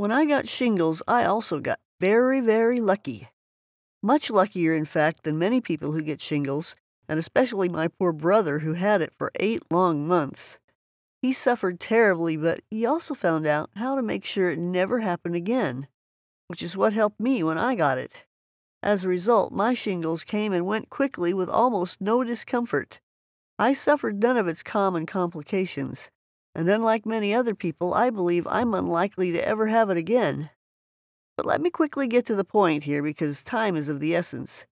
When I got shingles, I also got very, very lucky. Much luckier, in fact, than many people who get shingles, and especially my poor brother who had it for 8 long months. He suffered terribly, but he also found out how to make sure it never happened again, which is what helped me when I got it. As a result, my shingles came and went quickly with almost no discomfort. I suffered none of its common complications, and unlike many other people, I believe I'm unlikely to ever have it again. But let me quickly get to the point here because time is of the essence.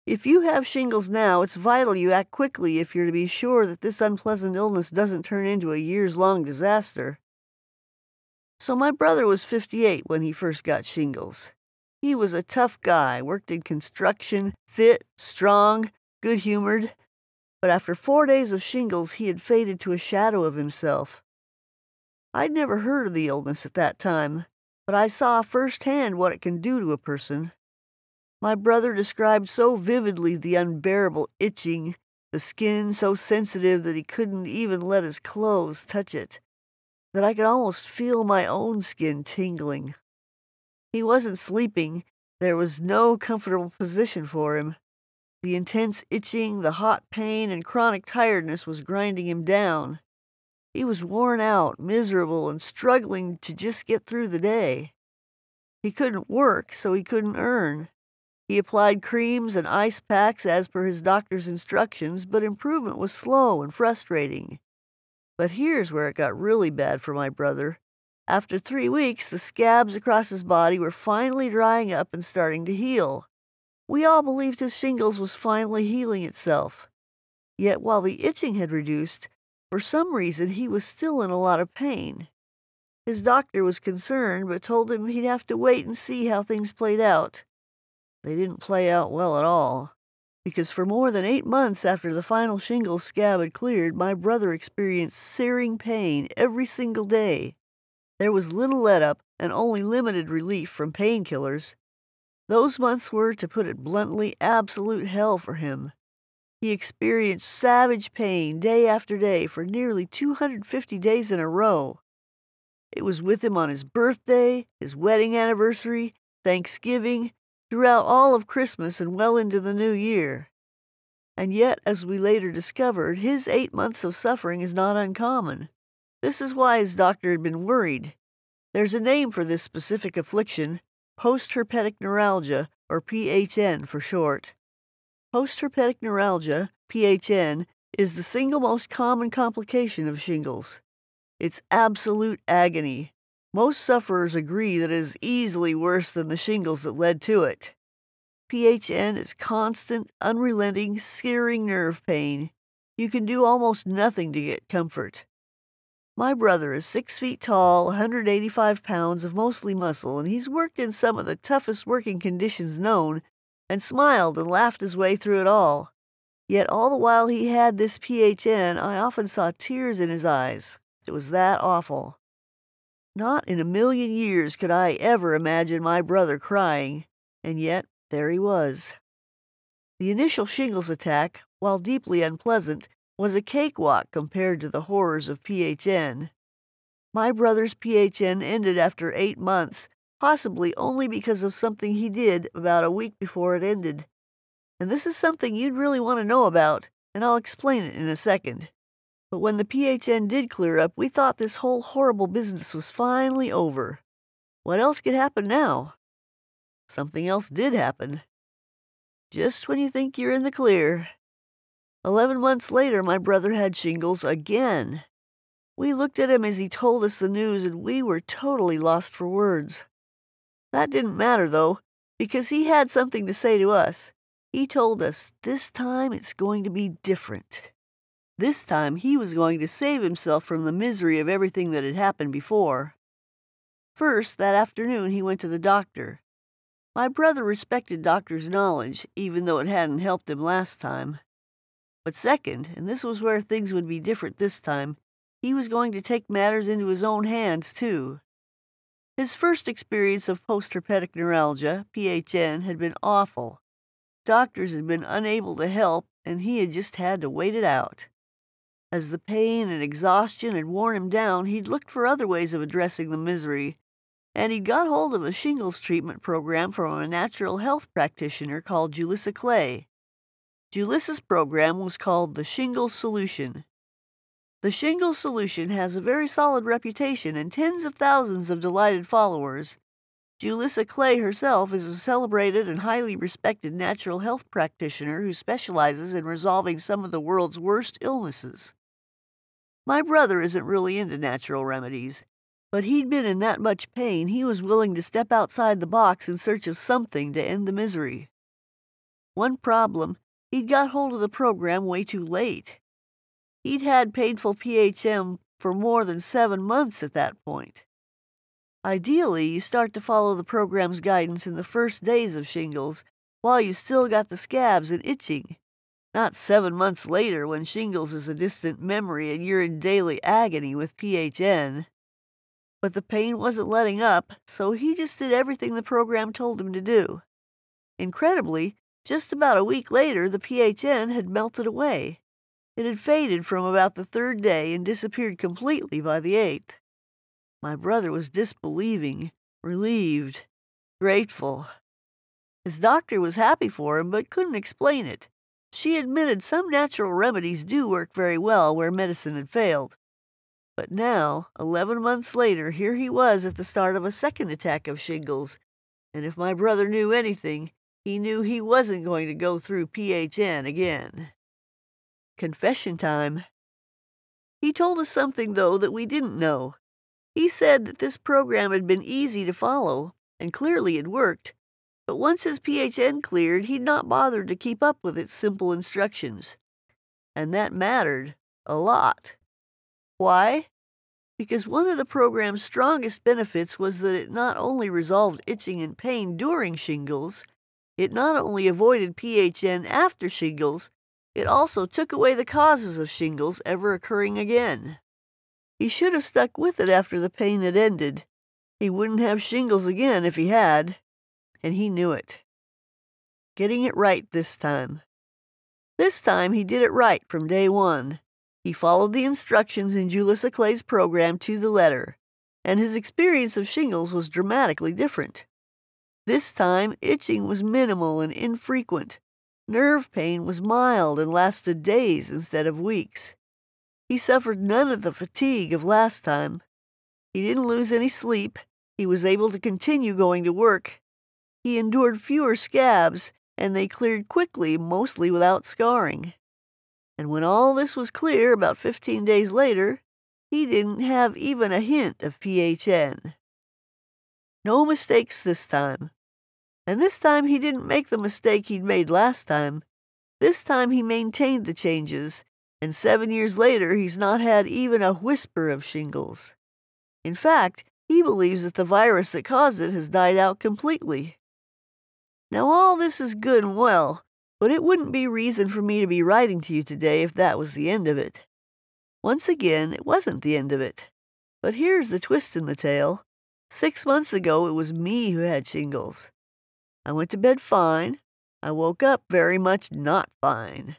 If you have shingles now, it's vital you act quickly if you're to be sure that this unpleasant illness doesn't turn into a years-long disaster. So my brother was 58 when he first got shingles. He was a tough guy, worked in construction, fit, strong, good-humored, but after 4 days of shingles, he had faded to a shadow of himself. I'd never heard of the illness at that time, but I saw firsthand what it can do to a person. My brother described so vividly the unbearable itching, the skin so sensitive that he couldn't even let his clothes touch it, that I could almost feel my own skin tingling. He wasn't sleeping. There was no comfortable position for him. The intense itching, the hot pain, and chronic tiredness was grinding him down. He was worn out, miserable, and struggling to just get through the day. He couldn't work, so he couldn't earn. He applied creams and ice packs as per his doctor's instructions, but improvement was slow and frustrating. But here's where it got really bad for my brother. After 3 weeks, the scabs across his body were finally drying up and starting to heal. We all believed his shingles was finally healing itself. Yet while the itching had reduced, for some reason he was still in a lot of pain. His doctor was concerned, but told him he'd have to wait and see how things played out. They didn't play out well at all, because for more than 8 months after the final shingles scab had cleared, my brother experienced searing pain every single day. There was little let-up and only limited relief from painkillers. Those months were, to put it bluntly, absolute hell for him. He experienced savage pain day after day for nearly 250 days in a row. It was with him on his birthday, his wedding anniversary, Thanksgiving, throughout all of Christmas and well into the new year. And yet, as we later discovered, his 8 months of suffering is not uncommon. This is why his doctor had been worried. There's a name for this specific affliction, postherpetic neuralgia, or PHN for short. Postherpetic neuralgia, PHN, is the single most common complication of shingles. It's absolute agony. Most sufferers agree that it is easily worse than the shingles that led to it. PHN is constant, unrelenting, searing nerve pain. You can do almost nothing to get comfort. My brother is 6 feet tall, 185 pounds of mostly muscle, and he's worked in some of the toughest working conditions known, and smiled and laughed his way through it all. Yet all the while he had this PHN, I often saw tears in his eyes. It was that awful. Not in a million years could I ever imagine my brother crying, and yet there he was. The initial shingles attack, while deeply unpleasant, was a cakewalk compared to the horrors of PHN. My brother's PHN ended after 8 months, possibly only because of something he did about a week before it ended. And this is something you'd really want to know about, and I'll explain it in a second. But when the PHN did clear up, we thought this whole horrible business was finally over. What else could happen now? Something else did happen. Just when you think you're in the clear. 11 months later, my brother had shingles again. We looked at him as he told us the news, and we were totally lost for words. That didn't matter, though, because he had something to say to us. He told us this time it's going to be different. This time he was going to save himself from the misery of everything that had happened before. First, that afternoon, he went to the doctor. My brother respected doctor's knowledge, even though it hadn't helped him last time. But second, and this was where things would be different this time, he was going to take matters into his own hands, too. His first experience of postherpetic neuralgia, PHN, had been awful. Doctors had been unable to help, and he had just had to wait it out. As the pain and exhaustion had worn him down, he'd looked for other ways of addressing the misery, and he got hold of a shingles treatment program from a natural health practitioner called Julissa Clay. Julissa's program was called the Shingles Solution. The Shingles Solution has a very solid reputation and tens of thousands of delighted followers. Julissa Clay herself is a celebrated and highly respected natural health practitioner who specializes in resolving some of the world's worst illnesses. My brother isn't really into natural remedies, but he'd been in that much pain he was willing to step outside the box in search of something to end the misery. One problem, he'd got hold of the program way too late. He'd had painful PHM for more than 7 months at that point. Ideally, you start to follow the program's guidance in the first days of shingles while you still got the scabs and itching, not 7 months later when shingles is a distant memory and you're in daily agony with PHN. But the pain wasn't letting up, so he just did everything the program told him to do. Incredibly, just about a week later, the PHN had melted away. It had faded from about the 3rd day and disappeared completely by the 8th. My brother was disbelieving, relieved, grateful. His doctor was happy for him, but couldn't explain it. She admitted some natural remedies do work very well where medicine had failed. But now, 11 months later, here he was at the start of a second attack of shingles, and if my brother knew anything, he knew he wasn't going to go through PHN again. Confession time. He told us something, though, that we didn't know. He said that this program had been easy to follow, and clearly it worked, but once his PHN cleared, he'd not bothered to keep up with its simple instructions. And that mattered a lot. Why? Because one of the program's strongest benefits was that it not only resolved itching and pain during shingles, it not only avoided PHN after shingles, it also took away the causes of shingles ever occurring again. He should have stuck with it after the pain had ended. He wouldn't have shingles again if he had, and he knew it. Getting it right this time. This time he did it right from day one. He followed the instructions in Julissa Clay's program to the letter, and his experience of shingles was dramatically different. This time, itching was minimal and infrequent. Nerve pain was mild and lasted days instead of weeks. He suffered none of the fatigue of last time. He didn't lose any sleep. He was able to continue going to work. He endured fewer scabs, and they cleared quickly, mostly without scarring. And when all this was clear about 15 days later, he didn't have even a hint of PHN. No mistakes this time. And this time he didn't make the mistake he'd made last time. This time he maintained the changes, and 7 years later he's not had even a whisper of shingles. In fact, he believes that the virus that caused it has died out completely. Now all this is good and well, but it wouldn't be reason for me to be writing to you today if that was the end of it. Once again, it wasn't the end of it. But here's the twist in the tale. 6 months ago, it was me who had shingles. I went to bed fine. I woke up very much not fine.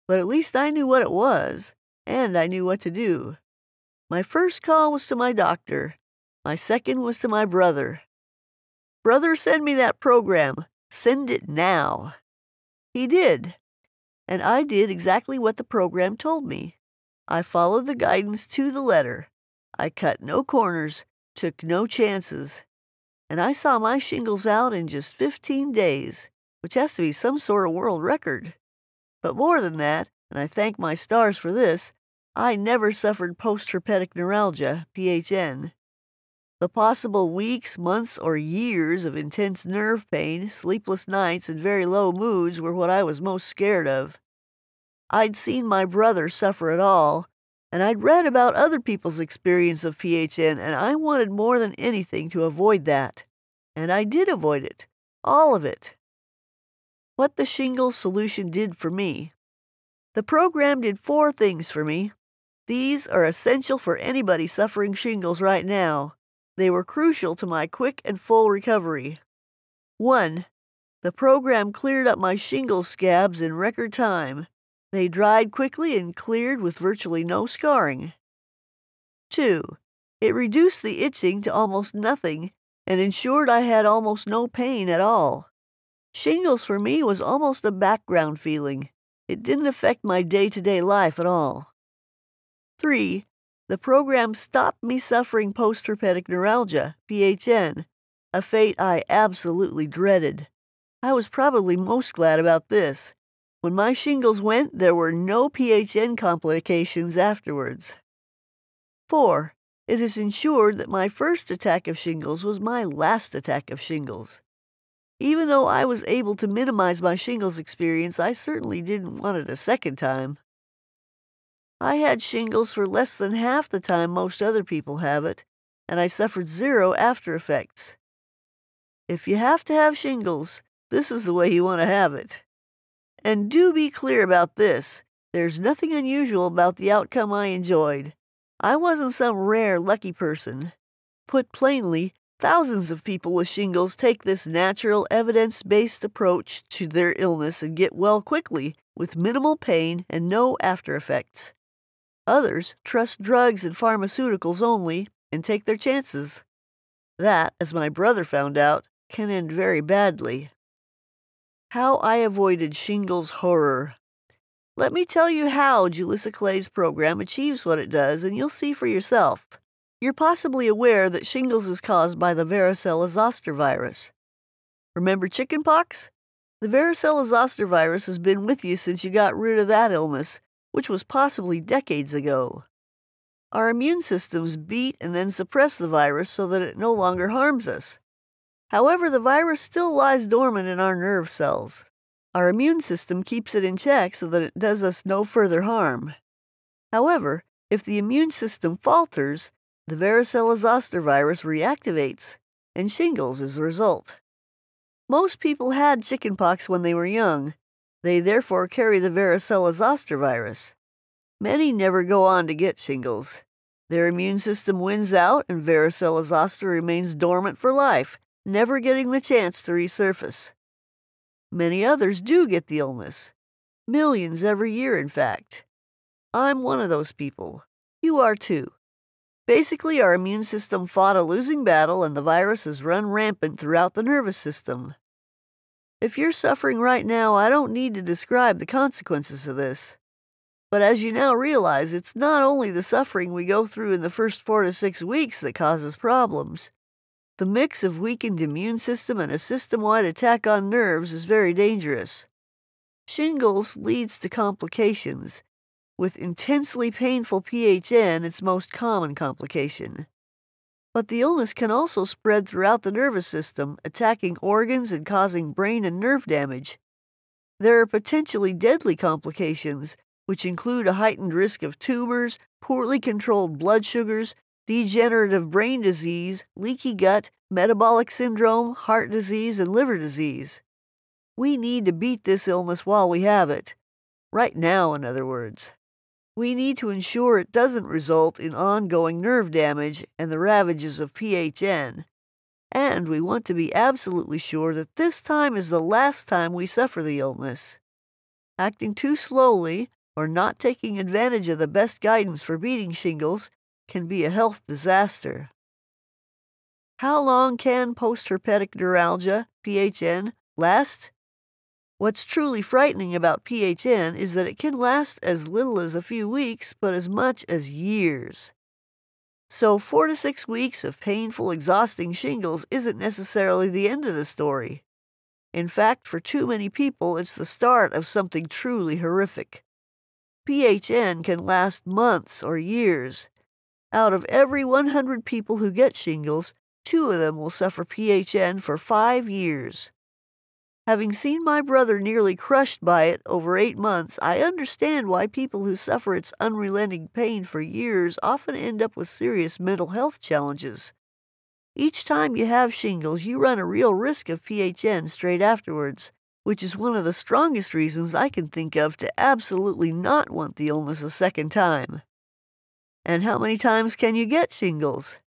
But at least I knew what it was, and I knew what to do. My first call was to my doctor. My second was to my brother. Brother, send me that program. Send it now. He did, and I did exactly what the program told me. I followed the guidance to the letter. I cut no corners, took no chances, and I saw my shingles out in just 15 days, which has to be some sort of world record. But more than that, and I thank my stars for this, I never suffered post-herpetic neuralgia, PHN. The possible weeks, months, or years of intense nerve pain, sleepless nights, and very low moods were what I was most scared of. I'd seen my brother suffer it all, and I'd read about other people's experience of PHN, and I wanted more than anything to avoid that. And I did avoid it, all of it. What the Shingles Solution did for me. The program did 4 things for me. These are essential for anybody suffering shingles right now. They were crucial to my quick and full recovery. 1. The program cleared up my shingles scabs in record time. They dried quickly and cleared with virtually no scarring. 2. It reduced the itching to almost nothing and ensured I had almost no pain at all. Shingles for me was almost a background feeling. It didn't affect my day-to-day life at all. 3. The program stopped me suffering post-herpetic neuralgia, PHN, a fate I absolutely dreaded. I was probably most glad about this. When my shingles went, there were no PHN complications afterwards. 4. It is ensured that my first attack of shingles was my last attack of shingles. Even though I was able to minimize my shingles experience, I certainly didn't want it a second time. I had shingles for less than half the time most other people have it, and I suffered 0 after effects. If you have to have shingles, this is the way you want to have it. And do be clear about this. There's nothing unusual about the outcome I enjoyed. I wasn't some rare, lucky person. Put plainly, thousands of people with shingles take this natural, evidence-based approach to their illness and get well quickly, with minimal pain and no after effects. Others trust drugs and pharmaceuticals only and take their chances. That, as my brother found out, can end very badly. How I avoided shingles horror. Let me tell you how Julissa Clay's program achieves what it does, and you'll see for yourself. You're possibly aware that shingles is caused by the varicella zoster virus. Remember chickenpox? The varicella zoster virus has been with you since you got rid of that illness, which was possibly decades ago. Our immune systems beat and then suppress the virus so that it no longer harms us. However, the virus still lies dormant in our nerve cells. Our immune system keeps it in check so that it does us no further harm. However, if the immune system falters, the varicella zoster virus reactivates, and shingles is the result. Most people had chickenpox when they were young. They therefore carry the varicella zoster virus. Many never go on to get shingles. Their immune system wins out, and varicella zoster remains dormant for life, never getting the chance to resurface. Many others do get the illness. Millions every year, in fact. I'm one of those people. You are too. Basically, our immune system fought a losing battle and the virus has run rampant throughout the nervous system. If you're suffering right now, I don't need to describe the consequences of this. But as you now realize, it's not only the suffering we go through in the first 4 to 6 weeks that causes problems. The mix of weakened immune system and a system-wide attack on nerves is very dangerous. Shingles leads to complications, with intensely painful PHN its most common complication. But the illness can also spread throughout the nervous system, attacking organs and causing brain and nerve damage. There are potentially deadly complications, which include a heightened risk of tumors, poorly controlled blood sugars, degenerative brain disease, leaky gut, metabolic syndrome, heart disease, and liver disease. We need to beat this illness while we have it. Right now, in other words. We need to ensure it doesn't result in ongoing nerve damage and the ravages of PHN. And we want to be absolutely sure that this time is the last time we suffer the illness. Acting too slowly or not taking advantage of the best guidance for beating shingles can be a health disaster. How long can post-herpetic neuralgia, PHN, last? What's truly frightening about PHN is that it can last as little as a few weeks, but as much as years. So 4 to 6 weeks of painful, exhausting shingles isn't necessarily the end of the story. In fact, for too many people, it's the start of something truly horrific. PHN can last months or years. Out of every 100 people who get shingles, 2 of them will suffer PHN for 5 years. Having seen my brother nearly crushed by it over 8 months, I understand why people who suffer its unrelenting pain for years often end up with serious mental health challenges. Each time you have shingles, you run a real risk of PHN straight afterwards, which is one of the strongest reasons I can think of to absolutely not want the illness a second time. And how many times can you get shingles?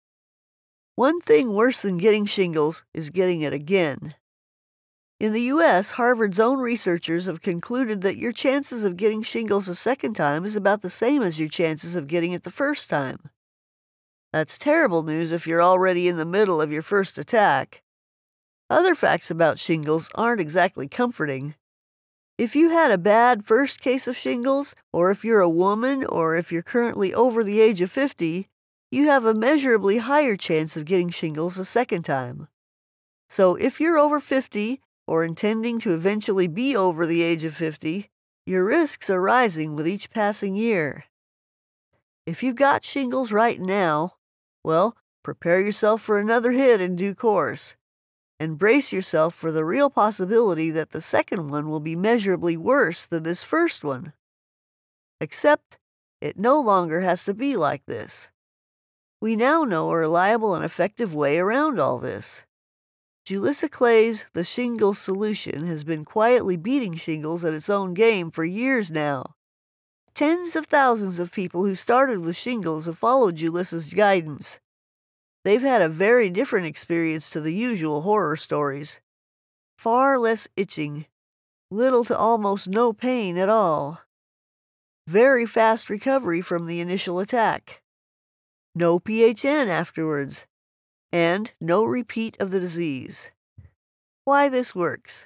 One thing worse than getting shingles is getting it again. In the U.S., Harvard's own researchers have concluded that your chances of getting shingles a second time is about the same as your chances of getting it the first time. That's terrible news if you're already in the middle of your first attack. Other facts about shingles aren't exactly comforting. If you had a bad first case of shingles, or if you're a woman, or if you're currently over the age of 50, you have a measurably higher chance of getting shingles a second time. So if you're over 50, or intending to eventually be over the age of 50, your risks are rising with each passing year. If you've got shingles right now, well, prepare yourself for another hit in due course. And brace yourself for the real possibility that the second one will be measurably worse than this first one. Except, it no longer has to be like this. We now know a reliable and effective way around all this. Julissa Clay's The Shingle Solution has been quietly beating shingles at its own game for years now. Tens of thousands of people who started with shingles have followed Julissa's guidance. They've had a very different experience to the usual horror stories. Far less itching, little to almost no pain at all. Very fast recovery from the initial attack. No PHN afterwards, and no repeat of the disease. Why this works?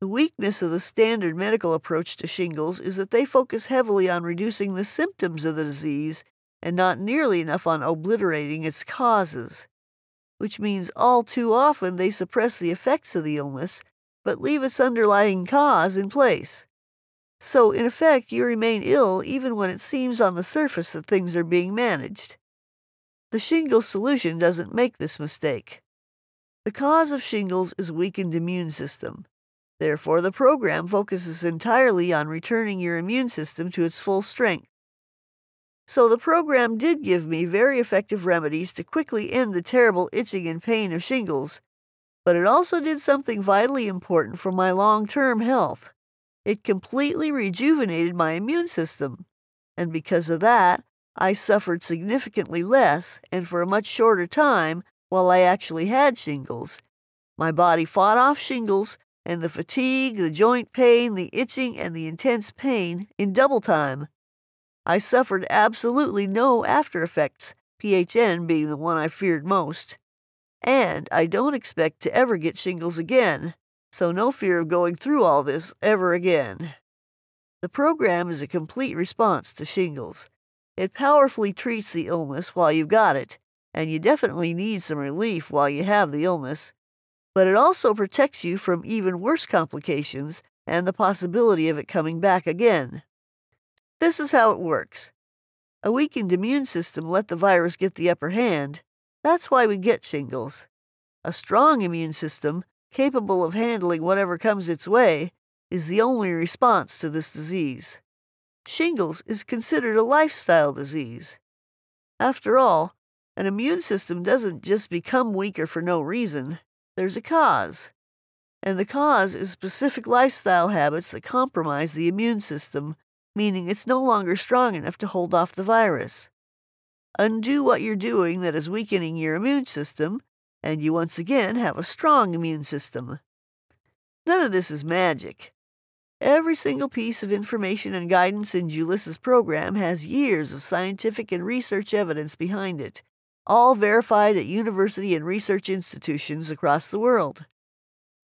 The weakness of the standard medical approach to shingles is that they focus heavily on reducing the symptoms of the disease and not nearly enough on obliterating its causes, which means all too often they suppress the effects of the illness but leave its underlying cause in place. So, in effect, you remain ill even when it seems on the surface that things are being managed. The Shingle Solution doesn't make this mistake. The cause of shingles is a weakened immune system. Therefore, the program focuses entirely on returning your immune system to its full strength. So the program did give me very effective remedies to quickly end the terrible itching and pain of shingles, but it also did something vitally important for my long-term health. It completely rejuvenated my immune system, and because of that, I suffered significantly less and for a much shorter time while I actually had shingles. My body fought off shingles and the fatigue, the joint pain, the itching, and the intense pain in double time. I suffered absolutely no after effects, PHN being the one I feared most. And I don't expect to ever get shingles again, so no fear of going through all this ever again. The program is a complete response to shingles. It powerfully treats the illness while you've got it, and you definitely need some relief while you have the illness. But it also protects you from even worse complications and the possibility of it coming back again. This is how it works. A weakened immune system let the virus get the upper hand. That's why we get shingles. A strong immune system, capable of handling whatever comes its way, is the only response to this disease. Shingles is considered a lifestyle disease. After all, an immune system doesn't just become weaker for no reason. There's a cause. And the cause is specific lifestyle habits that compromise the immune system, meaning it's no longer strong enough to hold off the virus. Undo what you're doing that is weakening your immune system, and you once again have a strong immune system. None of this is magic. Every single piece of information and guidance in Julissa's program has years of scientific and research evidence behind it, all verified at university and research institutions across the world.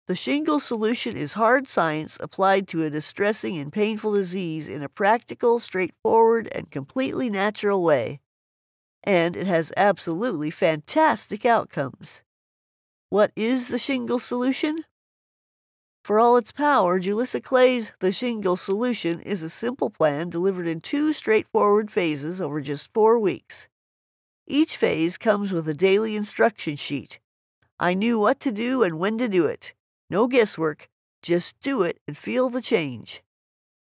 The Shingle Solution is hard science applied to a distressing and painful disease in a practical, straightforward, and completely natural way. And it has absolutely fantastic outcomes. What is the Shingle Solution? For all its power, Julissa Clay's The Shingle Solution is a simple plan delivered in 2 straightforward phases over just 4 weeks. Each phase comes with a daily instruction sheet. I knew what to do and when to do it. No guesswork, just do it and feel the change.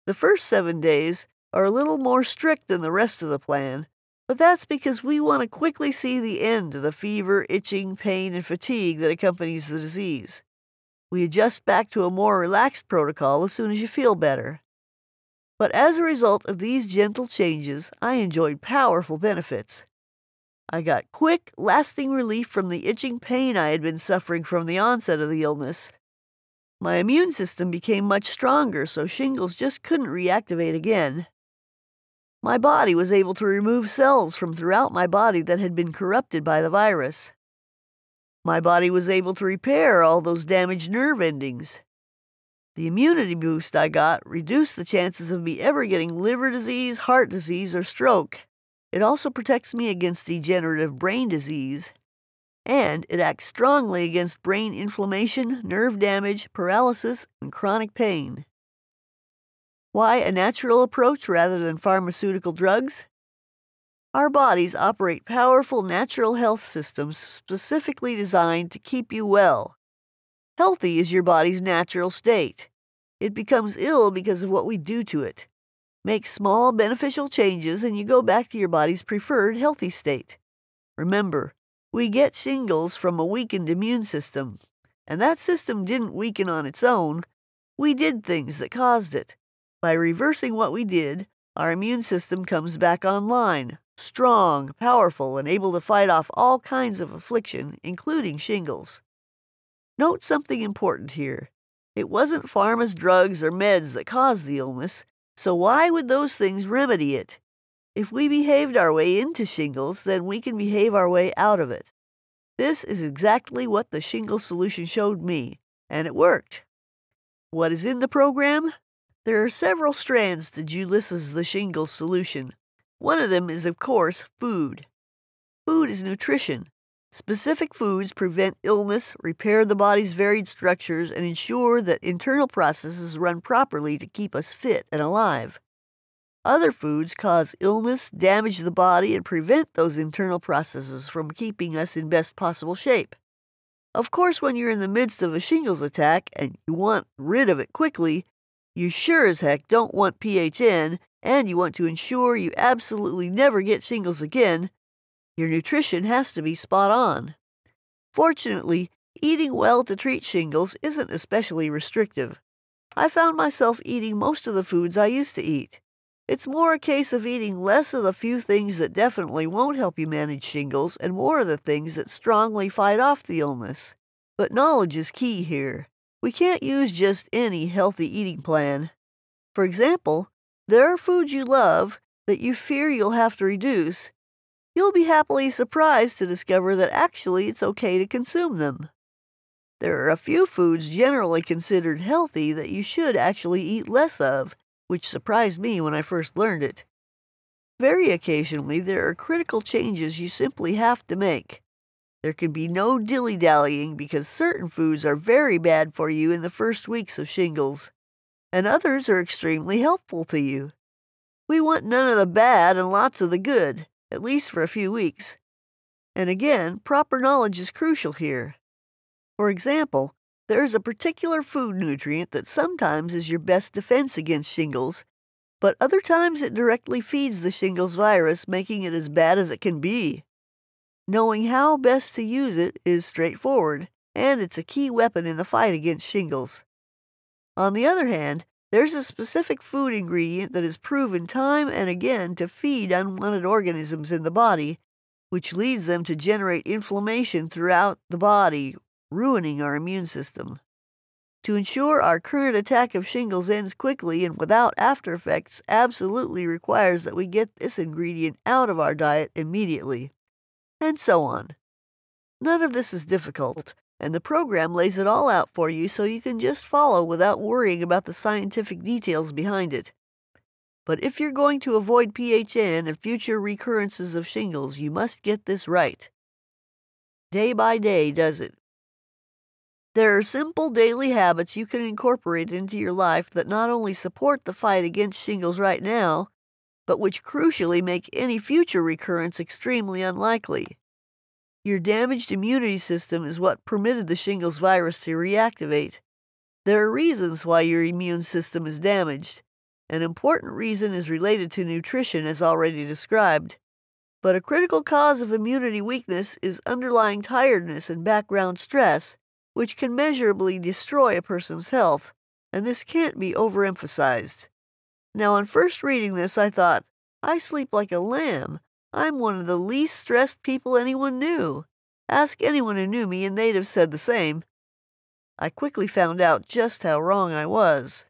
The first 7 days are a little more strict than the rest of the plan, but that's because we want to quickly see the end of the fever, itching, pain, and fatigue that accompanies the disease. We adjust back to a more relaxed protocol as soon as you feel better. But as a result of these gentle changes, I enjoyed powerful benefits. I got quick, lasting relief from the itching pain I had been suffering from the onset of the illness. My immune system became much stronger, so shingles just couldn't reactivate again. My body was able to remove cells from throughout my body that had been corrupted by the virus. My body was able to repair all those damaged nerve endings. The immunity boost I got reduced the chances of me ever getting liver disease, heart disease, or stroke. It also protects me against degenerative brain disease, and it acts strongly against brain inflammation, nerve damage, paralysis, and chronic pain. Why a natural approach rather than pharmaceutical drugs? Our bodies operate powerful natural health systems specifically designed to keep you well. Healthy is your body's natural state. It becomes ill because of what we do to it. Make small beneficial changes and you go back to your body's preferred healthy state. Remember, we get shingles from a weakened immune system, and that system didn't weaken on its own. We did things that caused it. By reversing what we did, our immune system comes back online, strong, powerful, and able to fight off all kinds of affliction, including shingles. Note something important here. It wasn't pharma's drugs or meds that caused the illness, so why would those things remedy it? If we behaved our way into shingles, then we can behave our way out of it. This is exactly what the shingle solution showed me, and it worked. What is in the program? There are several strands to Juliss's The Shingles Solution. One of them is, of course, food. Food is nutrition. Specific foods prevent illness, repair the body's varied structures, and ensure that internal processes run properly to keep us fit and alive. Other foods cause illness, damage the body, and prevent those internal processes from keeping us in best possible shape. Of course, when you're in the midst of a shingles attack and you want rid of it quickly, you sure as heck don't want PHN, and you want to ensure you absolutely never get shingles again. Your nutrition has to be spot on. Fortunately, eating well to treat shingles isn't especially restrictive. I found myself eating most of the foods I used to eat. It's more a case of eating less of the few things that definitely won't help you manage shingles and more of the things that strongly fight off the illness. But knowledge is key here. We can't use just any healthy eating plan. For example, there are foods you love that you fear you'll have to reduce. You'll be happily surprised to discover that actually it's okay to consume them. There are a few foods generally considered healthy that you should actually eat less of, which surprised me when I first learned it. Very occasionally, there are critical changes you simply have to make. There can be no dilly-dallying because certain foods are very bad for you in the first weeks of shingles, and others are extremely helpful to you. We want none of the bad and lots of the good, at least for a few weeks. And again, proper knowledge is crucial here. For example, there is a particular food nutrient that sometimes is your best defense against shingles, but other times it directly feeds the shingles virus, making it as bad as it can be. Knowing how best to use it is straightforward, and it's a key weapon in the fight against shingles. On the other hand, there's a specific food ingredient that is proven time and again to feed unwanted organisms in the body, which leads them to generate inflammation throughout the body, ruining our immune system. To ensure our current attack of shingles ends quickly and without after effects absolutely requires that we get this ingredient out of our diet immediately. And so on. None of this is difficult, and the program lays it all out for you so you can just follow without worrying about the scientific details behind it. But if you're going to avoid PHN and future recurrences of shingles, you must get this right. Day by day does it. There are simple daily habits you can incorporate into your life that not only support the fight against shingles right now, but which crucially make any future recurrence extremely unlikely. Your damaged immunity system is what permitted the shingles virus to reactivate. There are reasons why your immune system is damaged. An important reason is related to nutrition, as already described. But a critical cause of immunity weakness is underlying tiredness and background stress, which can measurably destroy a person's health, and this can't be overemphasized. Now, on first reading this, I thought, I sleep like a lamb. I'm one of the least stressed people anyone knew. Ask anyone who knew me and they'd have said the same. I quickly found out just how wrong I was.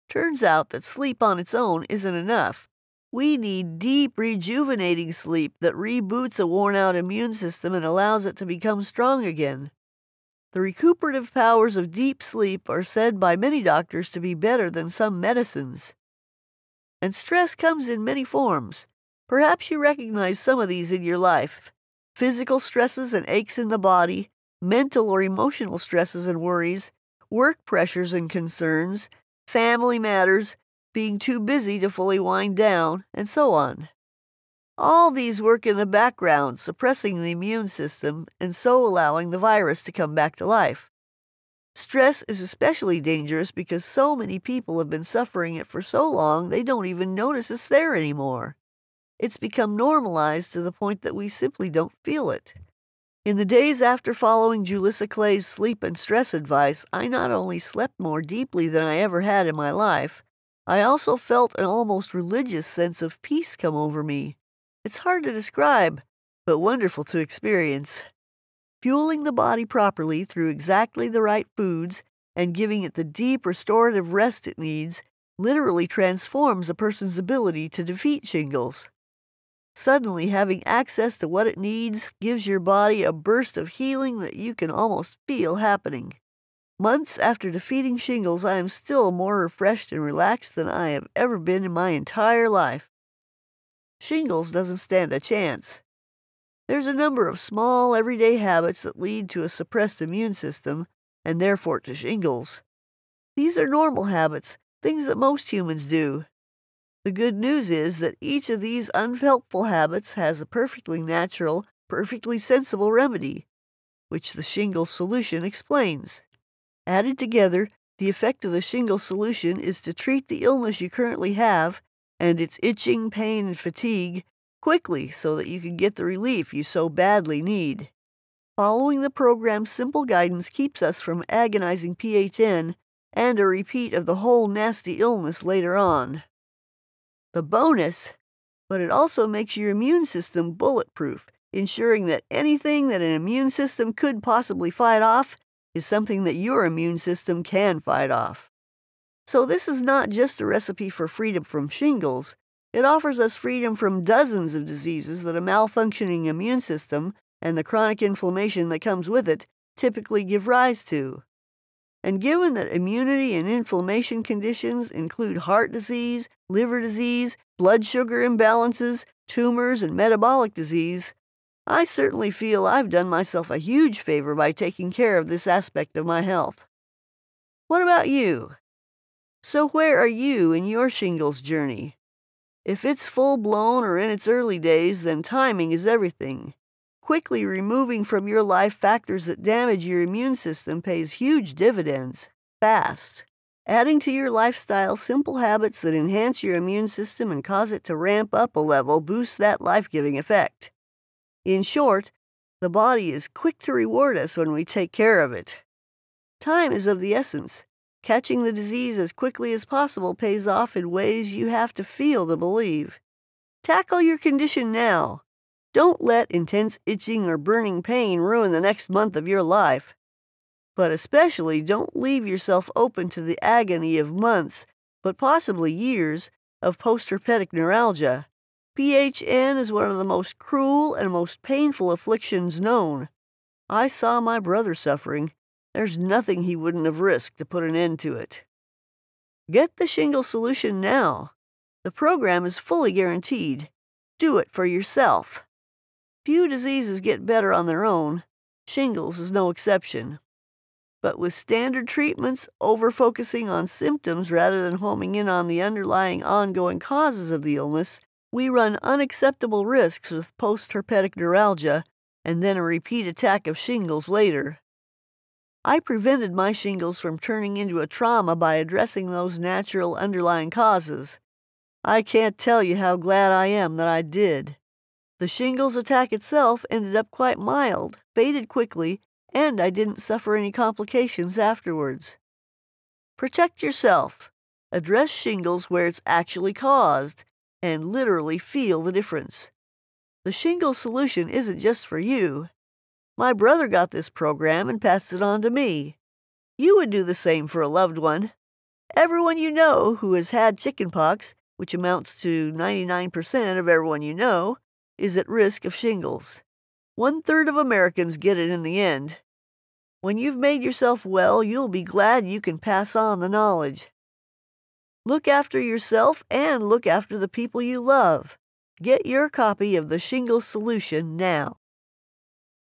Turns out that sleep on its own isn't enough. We need deep, rejuvenating sleep that reboots a worn-out immune system and allows it to become strong again. The recuperative powers of deep sleep are said by many doctors to be better than some medicines. And stress comes in many forms. Perhaps you recognize some of these in your life. Physical stresses and aches in the body, mental or emotional stresses and worries, work pressures and concerns, family matters, being too busy to fully wind down, and so on. All these work in the background, suppressing the immune system and so allowing the virus to come back to life. Stress is especially dangerous because so many people have been suffering it for so long they don't even notice it's there anymore. It's become normalized to the point that we simply don't feel it. In the days after following Julissa Clay's sleep and stress advice, I not only slept more deeply than I ever had in my life, I also felt an almost religious sense of peace come over me. It's hard to describe, but wonderful to experience. Fueling the body properly through exactly the right foods and giving it the deep restorative rest it needs literally transforms a person's ability to defeat shingles. Suddenly, having access to what it needs gives your body a burst of healing that you can almost feel happening. Months after defeating shingles, I am still more refreshed and relaxed than I have ever been in my entire life. Shingles doesn't stand a chance. There's a number of small, everyday habits that lead to a suppressed immune system, and therefore to shingles. These are normal habits, things that most humans do. The good news is that each of these unhelpful habits has a perfectly natural, perfectly sensible remedy, which the shingles solution explains. Added together, the effect of the shingles solution is to treat the illness you currently have and its itching, pain, and fatigue quickly so that you can get the relief you so badly need. Following the program's simple guidance keeps us from agonizing PHN and a repeat of the whole nasty illness later on. The bonus, but it also makes your immune system bulletproof, ensuring that anything that an immune system could possibly fight off is something that your immune system can fight off. So this is not just a recipe for freedom from shingles. It offers us freedom from dozens of diseases that a malfunctioning immune system and the chronic inflammation that comes with it typically give rise to. And given that immunity and inflammation conditions include heart disease, liver disease, blood sugar imbalances, tumors, and metabolic disease, I certainly feel I've done myself a huge favor by taking care of this aspect of my health. What about you? So where are you in your shingles journey? If it's full-blown or in its early days, then timing is everything. Quickly removing from your life factors that damage your immune system pays huge dividends, fast. Adding to your lifestyle simple habits that enhance your immune system and cause it to ramp up a level boosts that life-giving effect. In short, the body is quick to reward us when we take care of it. Time is of the essence. Catching the disease as quickly as possible pays off in ways you have to feel to believe. Tackle your condition now. Don't let intense itching or burning pain ruin the next month of your life. But especially don't leave yourself open to the agony of months, but possibly years, of postherpetic neuralgia. PHN is one of the most cruel and most painful afflictions known. I saw my brother suffering. There's nothing he wouldn't have risked to put an end to it. Get the shingles solution now. The program is fully guaranteed. Do it for yourself. Few diseases get better on their own. Shingles is no exception. But with standard treatments, over-focusing on symptoms rather than homing in on the underlying ongoing causes of the illness, we run unacceptable risks with postherpetic neuralgia and then a repeat attack of shingles later. I prevented my shingles from turning into a trauma by addressing those natural underlying causes. I can't tell you how glad I am that I did. The shingles attack itself ended up quite mild, faded quickly, and I didn't suffer any complications afterwards. Protect yourself. Address shingles where it's actually caused, and literally feel the difference. The shingles solution isn't just for you. My brother got this program and passed it on to me. You would do the same for a loved one. Everyone you know who has had chickenpox, which amounts to 99% of everyone you know, is at risk of shingles. 1/3 of Americans get it in the end. When you've made yourself well, you'll be glad you can pass on the knowledge. Look after yourself and look after the people you love. Get your copy of the Shingles Solution now.